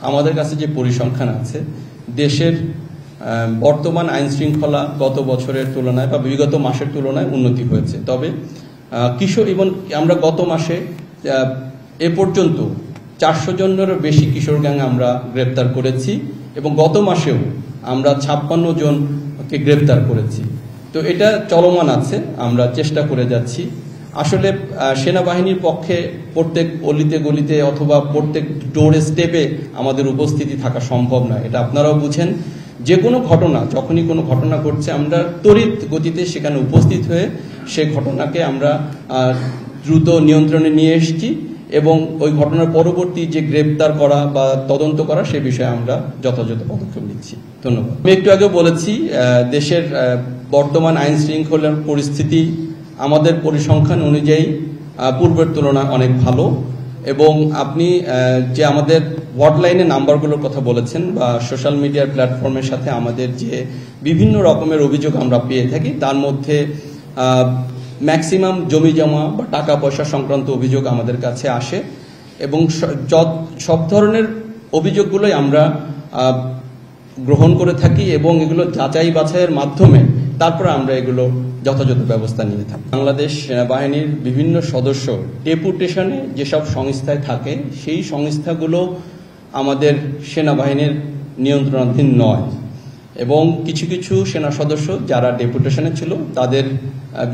আমাদের কাছে যে পরিসংখ্যান আছে, দেশের বর্তমান আইন শৃঙ্খলা গত বছরের তুলনায় বা বিগত মাসের তুলনায় উন্নতি হয়েছে। তবে কিশোর এবং আমরা গত মাসে এ পর্যন্ত 400 জনেরও বেশি কিশোর গ্যাং আমরা গ্রেপ্তার করেছি এবং গত মাসেও আমরা 56 জনকে গ্রেপ্তার করেছি। তো এটা চলমান আছে, আমরা চেষ্টা করে যাচ্ছি। আসলে সেনাবাহিনীর পক্ষে প্রত্যেক অলিতে গলিতে অথবা প্রত্যেক ডোর স্টেপে আমাদের উপস্থিতি থাকা সম্ভব নয়, এটা আপনারাও বুঝেন। যে কোনো ঘটনা, যখনই কোনো ঘটনা ঘটছে, আমরা তড়িৎ গতিতে সেখানে উপস্থিত হয়ে সেই ঘটনাকে আমরা দ্রুত নিয়ন্ত্রণে নিয়ে এসেছি এবং ওই ঘটনার পরবর্তী যে গ্রেপ্তার করা বা তদন্ত করা সে বিষয়ে আমরা যথাযথ পদক্ষেপ নিচ্ছি। ধন্যবাদ। আমি একটু আগে বলেছি, দেশের বর্তমান আইন শৃঙ্খলার পরিস্থিতি আমাদের পরিসংখ্যান অনুযায়ী পূর্বের তুলনায় অনেক ভালো এবং আপনি যে আমাদের হটলাইনে নাম্বারগুলোর কথা বলেছেন বা সোশ্যাল মিডিয়ার প্ল্যাটফর্মের সাথে আমাদের যে বিভিন্ন রকমের অভিযোগ আমরা পেয়ে থাকি, তার মধ্যে ম্যাক্সিমাম জমি জমা বা টাকা পয়সা সংক্রান্ত অভিযোগ আমাদের কাছে আসে এবং সব ধরনের অভিযোগগুলোই আমরা গ্রহণ করে থাকি এবং এগুলো যাচাই বাছাইয়ের মাধ্যমে তারপরে আমরা এগুলো যথাযথ ব্যবস্থা নিয়ে থাকি। বাংলাদেশ সেনাবাহিনীর বিভিন্ন সদস্য ডেপুটেশনে যেসব সংস্থায় থাকে, সেই সংস্থাগুলো আমাদের সেনাবাহিনীর নিয়ন্ত্রণাধীন নয় এবং কিছু কিছু সেনা সদস্য যারা ডেপুটেশনে ছিল তাদের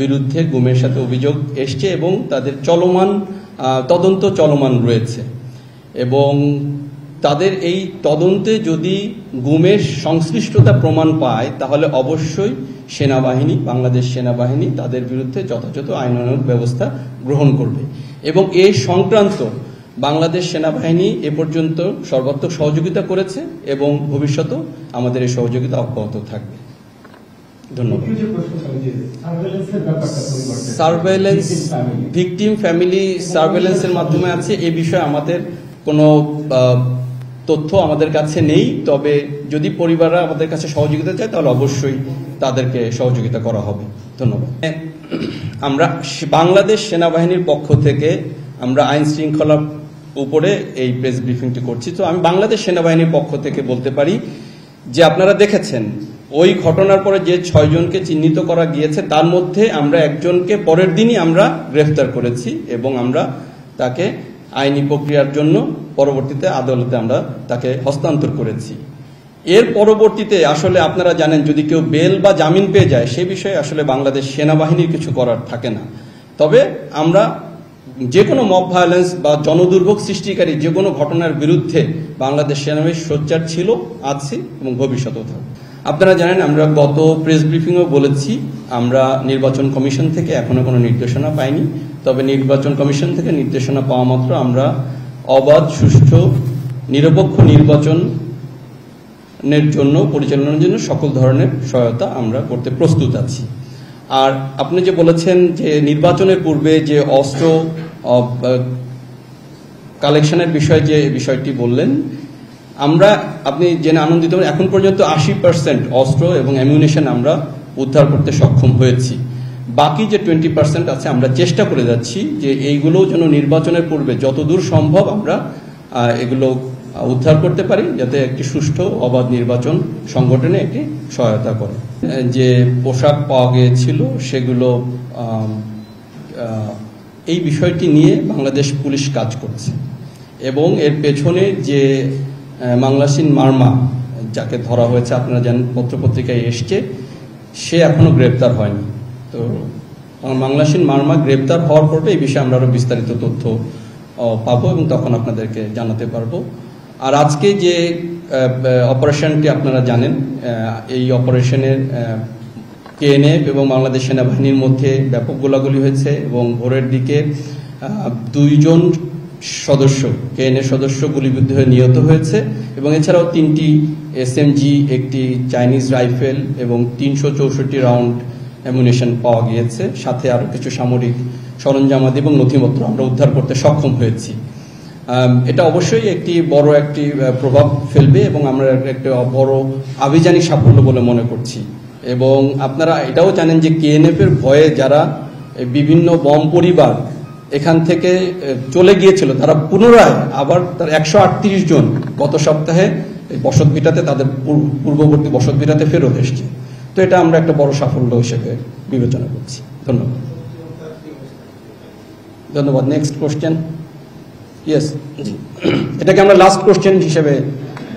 বিরুদ্ধে গুমের সাথে অভিযোগ এসছে এবং তাদের তদন্ত চলমান রয়েছে এবং তাদের এই তদন্তে যদি গুমের সংশ্লিষ্টতা প্রমাণ পায় তাহলে অবশ্যই বাংলাদেশ সেনাবাহিনী তাদের বিরুদ্ধে যথাযথ আইনানুগ ব্যবস্থা গ্রহণ করবে এবং এই সংক্রান্ত বাংলাদেশ সেনাবাহিনী এ পর্যন্ত সর্বাত্মক সহযোগিতা করেছে এবং ভবিষ্যতেও আমাদের এই সহযোগিতা অব্যাহত থাকবে। ধন্যবাদ। সার্ভেলেন্স, ভিকটিম ফ্যামিলি সার্ভেলেন্সের মাধ্যমে আছে, এ বিষয়ে আমাদের কোনো তথ্য আমাদের কাছে নেই। তবে যদি পরিবাররা আমাদের কাছে সহযোগিতা চায় তাহলে অবশ্যই তাদেরকে সহযোগিতা করা হবে। ধন্যবাদ। আমরা বাংলাদেশ সেনাবাহিনীর পক্ষ থেকে আমরা আইন শৃঙ্খলার উপরে এই প্রেস ব্রিফিংটি করছি। তো আমি বাংলাদেশ সেনাবাহিনীর পক্ষ থেকে বলতে পারি যে আপনারা দেখেছেন ওই ঘটনার পরে যে 6 জনকে চিহ্নিত করা গিয়েছে তার মধ্যে আমরা একজনকে পরের দিনই আমরা গ্রেফতার করেছি এবং আমরা তাকে আইনি প্রক্রিয়ার জন্য পরবর্তীতে আদালতে আমরা তাকে হস্তান্তর করেছি। এর পরবর্তীতে আসলে আপনারা জানেন, যদি কেউ বেল বা জামিন পেয়ে যায় সে বিষয়ে আসলে বাংলাদেশ সেনাবাহিনীর কিছু করার থাকে না। তবে আমরা যে কোনো মব ভায়োলেন্স বা জনদুর্ভোগ সৃষ্টিকারী যে কোনো ঘটনার বিরুদ্ধে বাংলাদেশ সেনাবাহিনী সোচ্চার ছিল, আছে এবং ভবিষ্যতেও থাকবে। আপনারা জানেন, আমরা গত প্রেস ব্রিফিংও বলেছি আমরা নির্বাচন কমিশন থেকে এখনো কোনো নির্দেশনা পাইনি। তবে নির্বাচন কমিশন থেকে নির্দেশনা পাওয়া মাত্র আমরা অবাধ, সুষ্ঠু, নিরপেক্ষ নির্বাচনের জন্য পরিচালনার জন্য সকল ধরনের সহায়তা আমরা করতে প্রস্তুত আছি। আর আপনি যে বলেছেন যে নির্বাচনের পূর্বে যে অস্ত্র কালেকশনের বিষয়ে যে বিষয়টি বললেন, আপনি জেনে আনন্দিত, এখন পর্যন্ত 80% অস্ত্র এবং অ্যামিউনিশন আমরা উদ্ধার করতে সক্ষম হয়েছি। বাকি যে 20% আছে আমরা চেষ্টা করে যাচ্ছি যে এইগুলো যেন নির্বাচনের পূর্বে যতদূর সম্ভব আমরা এগুলো উদ্ধার করতে পারি, যাতে একটি সুষ্ঠু অবাধ নির্বাচন সংগঠনে একটি সহায়তা করে। যে পোশাক পাওয়া গিয়েছিল সেগুলো, এই বিষয়টি নিয়ে বাংলাদেশ পুলিশ কাজ করছে এবং এর পেছনে যে মাংলাসিন মারমা যাকে ধরা হয়েছে, আপনারা জানেন পত্রপত্রিকায় এসছে, সে এখনো গ্রেপ্তার হয়নি। তো মাংলাসিন মারমা গ্রেপ্তার হওয়ার পরে এই বিষয়ে আমরা আরো বিস্তারিত তথ্য পাবো এবং তখন আপনাদেরকে জানাতে পারবো। আর আজকে যে অপারেশনটি আপনারা জানেন, এই অপারেশনের কেএনএফ এবং বাংলাদেশ সেনাবাহিনীর মধ্যে ব্যাপক গোলাগুলি হয়েছে এবং ভোরের দিকে 2 জন সদস্য, কেএনএফ সদস্য গুলিবিদ্ধ হয়ে নিহত হয়েছে এবং এছাড়াও 3টি এসএমজি, একটি চাইনিজ রাইফেল এবং 364 রাউন্ড অ্যামুনিশন পাওয়া গিয়েছে। সাথে আরো কিছু সামরিক সরঞ্জামাদি এবং নথিপত্র আমরা উদ্ধার করতে সক্ষম হয়েছি। এটা অবশ্যই একটি বড় একটি প্রভাব ফেলবে এবং আমরা একটা বড় আভিযানিক সাফল্য বলে মনে করছি। এবং আপনারা এটাও জানেন যে কেএনএফ এর ভয়ে যারা বিভিন্ন বম পরিবার এখান থেকে চলে গিয়েছিল, তারা পুনরায় আবার তার 138 জন গত সপ্তাহে এই বসতভিটাতে তাদের পূর্ববর্তী বসতভিটাতে ফেরত এসছে। তো এটা আমরা একটা বড় সাফল্য হিসেবে বিবেচনা করছি। ধন্যবাদ। ধন্যবাদ। Next question. ইয়েস, জি, এটাকে আমরা লাস্ট কোশ্চেন হিসেবে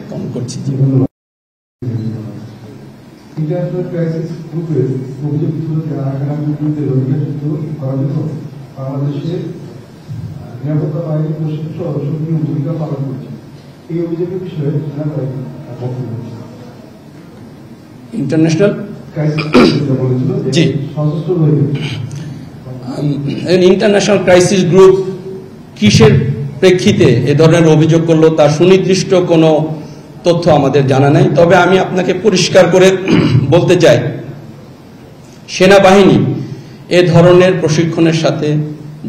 কাউন্ট করছি। ইন্টারন্যাশনাল ক্রাইসিস গ্রুপের অভিযোগ ছিল যে আরাকানের বিরুদ্ধে রোহিঙ্গা করার জন্য বাংলাদেশের নিরাপত্তা বাহিনী প্রশিক্ষণ সক্রিয় ভূমিকা পালন করছে। এই অভিযোগের বিষয়ে ইন্টারন্যাশনাল জি সশস্ত্র রোহিঙ্গা ইন্টারন্যাশনাল ক্রাইসিস গ্রুপ কিসের প্রেক্ষিতে এ ধরনের অভিযোগ করলো তার সুনির্দিষ্ট কোনো তথ্য আমাদের জানা নাই। তবে আমি আপনাকে পরিষ্কার করে বলতে চাই, সেনাবাহিনী এ ধরনের প্রশিক্ষণের সাথে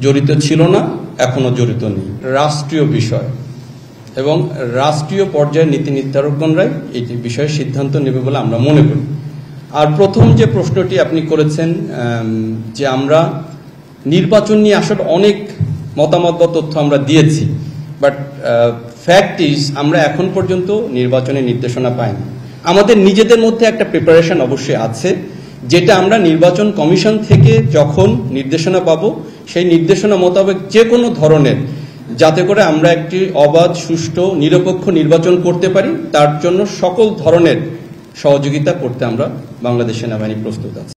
জড়িত ছিল না, এখনো জড়িত নেই। রাষ্ট্রীয় বিষয় এবং রাষ্ট্রীয় পর্যায়ের নীতি নির্ধারকগণরাই এই বিষয়ে সিদ্ধান্ত নেবে বলে আমরা মনে করি। আর প্রথম যে প্রশ্নটি আপনি করেছেন যে আমরা নির্বাচন নিয়ে আসলে অনেক মতামত বা তথ্য আমরা দিয়েছি, বাট ফ্যাক্ট ইজ আমরা এখন পর্যন্ত নির্বাচনের নির্দেশনা পাইনি। আমাদের নিজেদের মধ্যে একটা প্রিপারেশন অবশ্যই আছে, যেটা আমরা নির্বাচন কমিশন থেকে যখন নির্দেশনা পাবো সেই নির্দেশনা মোতাবেক যে কোনো ধরনের, যাতে করে আমরা একটি অবাধ, সুষ্ঠু, নিরপেক্ষ নির্বাচন করতে পারি, তার জন্য সকল ধরনের সহযোগিতা করতে আমরা বাংলাদেশ সেনাবাহিনী প্রস্তুত আছে।